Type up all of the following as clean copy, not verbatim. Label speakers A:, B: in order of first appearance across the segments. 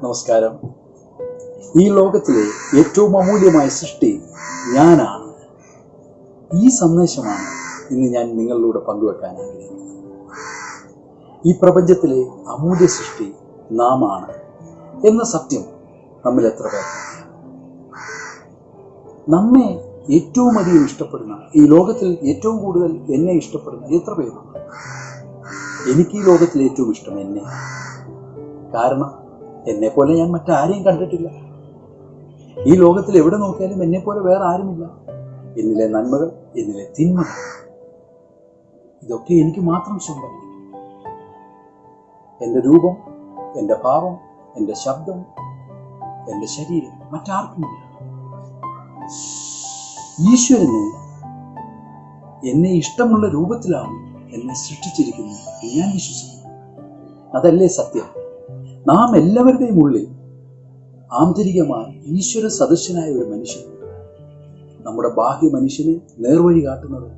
A: നമസ്കാരം. ഈ ലോകത്തിലെ ഏറ്റവും അമൂല്യമായ സൃഷ്ടി ഞാനാണ്. ഈ സന്ദേശമാണ് ഇന്ന് ഞാൻ നിങ്ങളിലൂടെ പങ്കുവെക്കാൻ ആഗ്രഹിക്കുന്നത്. ഈ പ്രപഞ്ചത്തിലെ അമൂല്യ സൃഷ്ടി നാം ആണ് എന്ന സത്യം നമ്മിൽ എത്ര പേർക്കറിയാം? നമ്മെ ഏറ്റവും അധികം ഇഷ്ടപ്പെടുന്ന, ഈ ലോകത്തിൽ ഏറ്റവും കൂടുതൽ എന്നെ ഇഷ്ടപ്പെടുന്ന എത്ര പേരുണ്ട്? എനിക്ക് ഈ ലോകത്തിൽ ഏറ്റവും ഇഷ്ടം എന്നെ. കാരണം എന്നെ പോലെ ഞാൻ മറ്റാരെയും കണ്ടിട്ടില്ല. ഈ ലോകത്തിൽ എവിടെ നോക്കിയാലും എന്നെ പോലെ വേറെ ആരുമില്ല. എന്നിലെ നന്മകൾ, എന്നിലെ തിന്മകൾ, ഇതൊക്കെ എനിക്ക് മാത്രം സ്വന്തം. എൻ്റെ രൂപം, എൻ്റെ ഭാവം, എൻ്റെ ശബ്ദം, എൻ്റെ ശരീരം മറ്റാർക്കുമില്ല. ഈശ്വരന് എന്നെ ഇഷ്ടമുള്ള രൂപത്തിലാണ് എന്നെ സൃഷ്ടിച്ചിരിക്കുന്നത് ഞാൻ വിശ്വസിക്കുന്നു. അതല്ലേ സത്യം? നാം എല്ലാവരുടെയും ഉള്ളിൽ ആന്തരികമായി ഈശ്വര സദൃശനായ ഒരു മനുഷ്യൻ. നമ്മുടെ ബാഹ്യ മനുഷ്യനെ നേർവഴി കാട്ടുന്നത്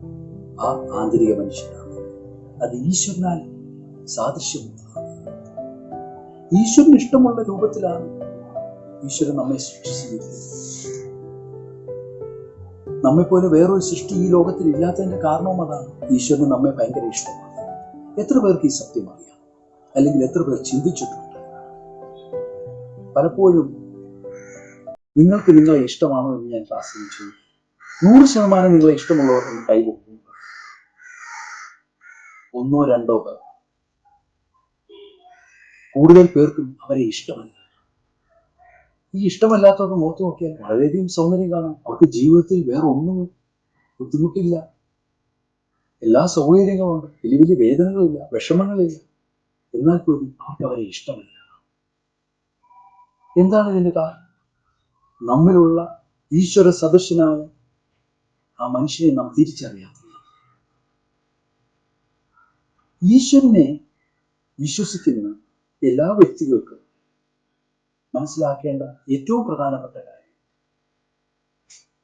A: ആ ആന്തരിക മനുഷ്യനാണ്. അത് ഈശ്വരനാൽ സാദൃശ്യമുള്ളതാണ്. ഈശ്വരന് ഇഷ്ടമുള്ള രൂപത്തിലാണ് ഈശ്വരൻ നമ്മെ സൃഷ്ടിച്ചിരിക്കുന്നത്. നമ്മെപ്പോലെ വേറൊരു സൃഷ്ടി ഈ ലോകത്തിൽ ഇല്ലാത്തതിന്റെ കാരണവും അതാണ്. ഈശ്വരന് നമ്മെ ഭയങ്കര ഇഷ്ടമാണ്. എത്ര പേർക്ക് ഈ സത്യം അറിയാം? അല്ലെങ്കിൽ എത്ര പേർ ചിന്തിച്ചിട്ടുണ്ട്? പലപ്പോഴും നിങ്ങൾക്ക് നിങ്ങളെ ഇഷ്ടമാണോ എന്ന് ഞാൻ ക്ലാസ്സിൽ ചോദിക്കും. 100% നിങ്ങളെ ഇഷ്ടമുള്ളവർ കൈവക്കും. 1-2 പേർ. കൂടുതൽ പേർക്കും അവരെ ഇഷ്ടമല്ല. ഈ ഇഷ്ടമല്ലാത്തവർക്ക് മുഖത്ത് നോക്കിയാൽ വളരെയധികം സൗന്ദര്യം കാണാം. അവർക്ക് ജീവിതത്തിൽ വേറെ ഒന്നും ബുദ്ധിമുട്ടില്ല. എല്ലാ സൗകര്യങ്ങളുണ്ട്. വലിയ വലിയ വേദനകളില്ല, വിഷമങ്ങളില്ല. എന്നാൽ പോലും അവർക്ക് അവരെ ഇഷ്ടമല്ല. എന്താണ് ഇതിന്റെ കാരണം? നമ്മിലുള്ള ഈശ്വര സദൃശനായ ആ മനുഷ്യനെ നാം തിരിച്ചറിയാത്തത്. ഈശ്വരനെ വിശ്വസിക്കുന്ന എല്ലാ വ്യക്തികൾക്കും മനസ്സിലാക്കേണ്ട ഏറ്റവും പ്രധാനപ്പെട്ട കാര്യം,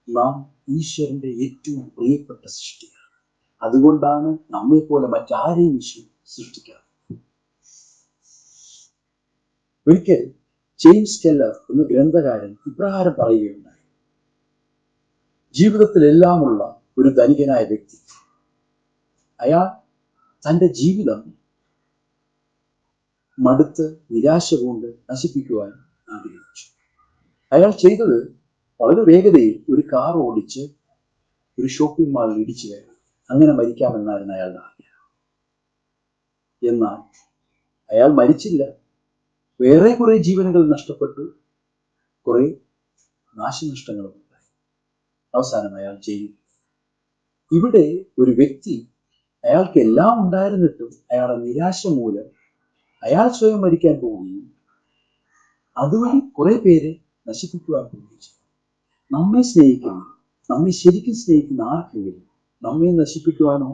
A: നാം ഈശ്വരന്റെ ഏറ്റവും പ്രിയപ്പെട്ട സൃഷ്ടിയാണ്. അതുകൊണ്ടാണ് നമ്മെപ്പോലെ മറ്റാരെയും സൃഷ്ടിക്കാറ്. ഒരിക്കൽ ജെയിംസ് ടെല്ലർ എന്ന ഗ്രന്ഥകാരൻ ഇപ്രകാരം പറയുകയുണ്ടായി. ജീവിതത്തിൽ എല്ലാമുള്ള ഒരു ധനികനായ വ്യക്തി, അയാൾ തൻ്റെ ജീവിതം മടുത്ത് നിരാശ കൊണ്ട് നശിപ്പിക്കുവാൻ ആഗ്രഹിച്ചു. അയാൾ ചെയ്തത് വളരെ വേഗതയിൽ ഒരു കാർ ഓടിച്ച് ഒരു ഷോപ്പിംഗ് മാളിൽ ഇടിച്ചു കയറി അങ്ങനെ മരിക്കാമെന്നായിരുന്നു അയാളുടെ ആഗ്രഹം. എന്നാൽ അയാൾ മരിച്ചില്ല. വേറെ കുറെ ജീവനുകൾ നഷ്ടപ്പെട്ടു, കുറെ നാശനഷ്ടങ്ങളും ഉണ്ടായി. അവസാനം അയാൾ ജയിലിൽ. ഇവിടെ ഒരു വ്യക്തി, അയാൾക്ക് എല്ലാം ഉണ്ടായിരുന്നിട്ടും അയാളുടെ നിരാശ മൂലം അയാൾ സ്വയം മരിക്കാൻ പോവുകയും അതുവഴി കുറെ പേരെ നശിപ്പിക്കുവാൻ പോവുകയും ചെയ്യും. നമ്മെ സ്നേഹിക്കുന്ന, നമ്മെ ശരിക്കും സ്നേഹിക്കുന്ന ആർക്കെങ്കിലും നമ്മെ നശിപ്പിക്കുവാനോ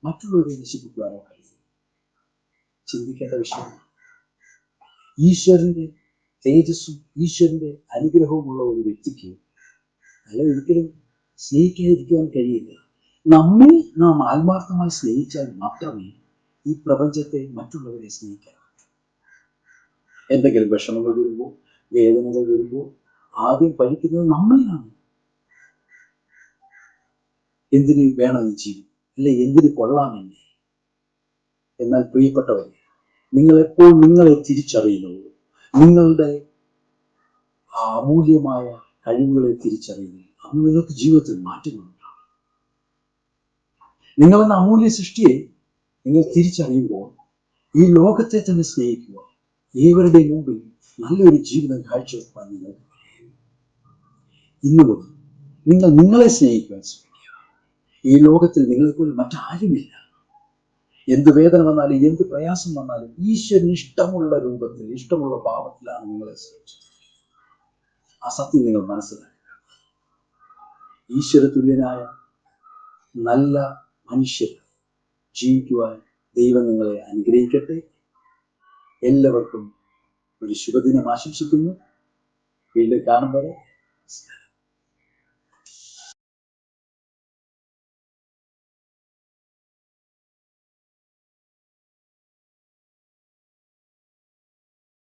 A: മറ്റുള്ളവരെ നശിപ്പിക്കുവാനോ കഴിയും? ചിന്തിക്കേണ്ട വിഷയമാണ്. ഈശ്വരന്റെ തേജസ്സും ഈശ്വരന്റെ അനുഗ്രഹവുമുള്ള ഒരു വ്യക്തിക്ക് അയാൾ ഒരിക്കലും സ്നേഹിക്കാതിരിക്കുവാൻ കഴിയില്ല. നമ്മെ നാം ആത്മാർത്ഥമായി സ്നേഹിച്ചാൽ മാത്രമേ ഈ പ്രപഞ്ചത്തെ മറ്റുള്ളവരെ സ്നേഹിക്കാൻ. എന്തെങ്കിലും വിഷമങ്ങൾ വരുമ്പോൾ, വേദനകൾ വരുമ്പോൾ ആദ്യം പഠിക്കുന്നത് നമ്മളെയാണ്. എന്തിന് വേണം ഈ ജീവിതം, അല്ലെ എന്തിന് കൊള്ളാമെന്നെ? എന്നാൽ പ്രിയപ്പെട്ടവരെ, നിങ്ങൾ എപ്പോൾ നിങ്ങളെ തിരിച്ചറിയുന്നു, നിങ്ങളുടെ അമൂല്യമായ കഴിവുകളെ തിരിച്ചറിയുന്നു, അന്ന് നിങ്ങൾക്ക് ജീവിതത്തിൽ മാറ്റങ്ങളുണ്ടാകും. നിങ്ങളെന്ന അമൂല്യ സൃഷ്ടിയെ നിങ്ങൾ തിരിച്ചറിയുമ്പോൾ ഈ ലോകത്തെ തന്നെ സ്നേഹിക്കുക. ഏവരുടെയും മുമ്പിൽ നല്ലൊരു ജീവിതം കാഴ്ചവെക്കാൻ നിങ്ങൾക്ക് കഴിയും. ഇന്നു മുതൽ നിങ്ങൾ നിങ്ങളെ സ്നേഹിക്കുവാൻ ശ്രമിക്കുക. ഈ ലോകത്തിൽ നിങ്ങളെപ്പോലെ മറ്റാരുമില്ല. എന്ത് വേദന വന്നാലും എന്ത് പ്രയാസം വന്നാലും ഈശ്വരന് ഇഷ്ടമുള്ള രൂപത്തിൽ, ഇഷ്ടമുള്ള ഭാവത്തിലാണ് നിങ്ങളെ ശ്രമിച്ചത്. ആ സത്യം നിങ്ങൾ മനസ്സിലാക്കുക. ഈശ്വര തുല്യനായ നല്ല മനുഷ്യർ ജീവിക്കുവാൻ ദൈവം നിങ്ങളെ അനുഗ്രഹിക്കട്ടെ. എല്ലാവർക്കും ഒരു ശുഭദിനം ആശംസിക്കുന്നു. വീണ്ടും കാണും വരെ